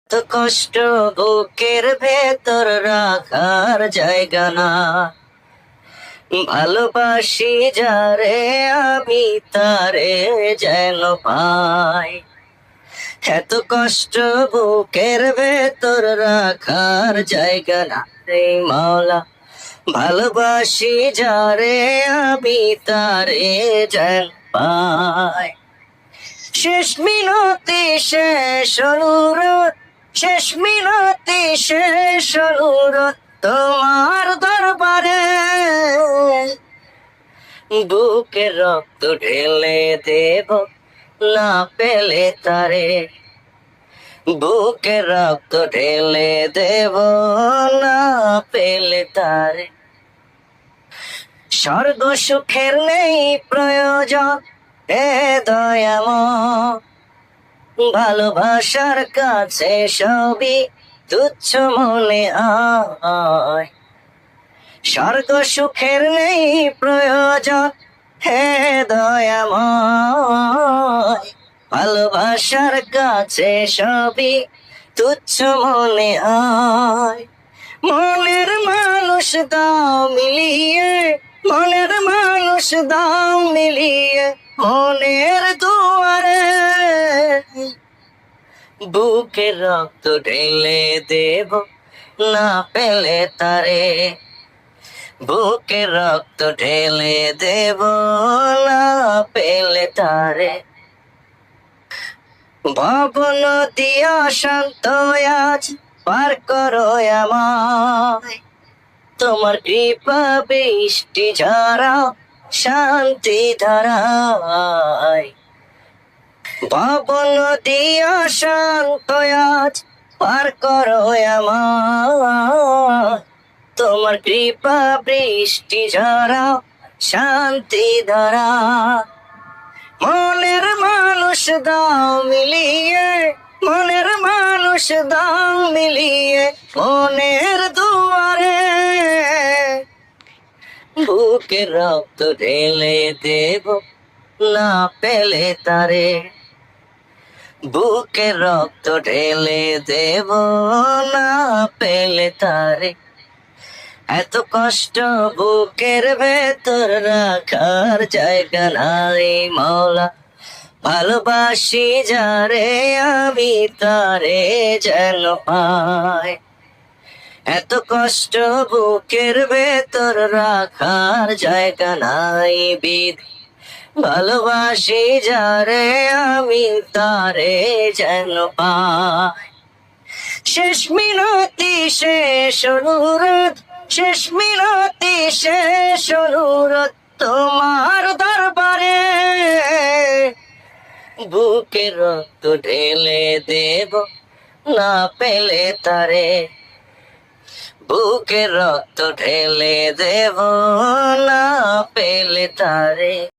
তো কষ্ট বুকের ভেতর রাখার জায়গা না। ভালোবাসি যারে আমি তারে যেন পাই। এত কষ্ট বুকের ভেতর রাখার জায়গা না রে মাওলা। ভালোবাসি যারে আমি তারে যেন পাই। শেষ মিনতি শেষ অনুরোধ, শেষ মিনতি শেষ অনুরোধ তোমার দরবারে। বুকে রক্ত ঢেলে দেব না পেলে তারে। বুকে রক্ত ঢেলে দেব না পেলে তারে। স্বর্গ সুখের নেই প্রয়োজন এ দয়াময়। ভালোবাসার কাছে সবই তুচ্ছ মনে হয়। স্বর্গ সুখের নেই প্রয়োজন হে দয়াময়। ভালোবাসার কাছে সবই তুচ্ছ মনে হয়। মনের মানুষ দাও মিলিয়ে, মনের মানুষ দাও মিলিয়ে মনের দুয়ারে। বুকে রক্ত ঢেলে দেব না পেলে তারে। বুকে রক্ত ঢেলে দেব না পেলে তারে। ভবন দিয়া শান্ত আজ পার করো আমায়। তোমার কৃপা বৃষ্টি ঝরাও শান্তি ধারায়। ভবন দিয়া শান্ত আজ পার করো আমায়। তোমার কৃপা বৃষ্টি ঝরাও শান্তি ধারা। মনের মানুষ দাও মিলিয়ে, মনের মানুষ দাও মিলিয়ে মনের দুয়ারে। বুকে রক্ত ঢেলে দেব না পেলে তারে। বুকে রক্ত ঢেলে দেব না পেলে তারে। এত কষ্ট বুকের ভেতর রাখার জায়গা নাই মাওলা। ভালোবাসি যারে আমি তারে যেন পাই। এত কষ্ট বুকের ভেতর রাখার জায়গা নাই বিধি। ভালোবাসি যারে আমি তারে যেন পাই। শেষ মিনতি শেষ অনুরোধ, শেষ মিনতি শেষ অনুরোধ তোমার দরবারে। বুকে রক্ত ঢেলে দেব না পেলে তারে। বুকে রক্ত ঢেলে দেব না পেলে তারে।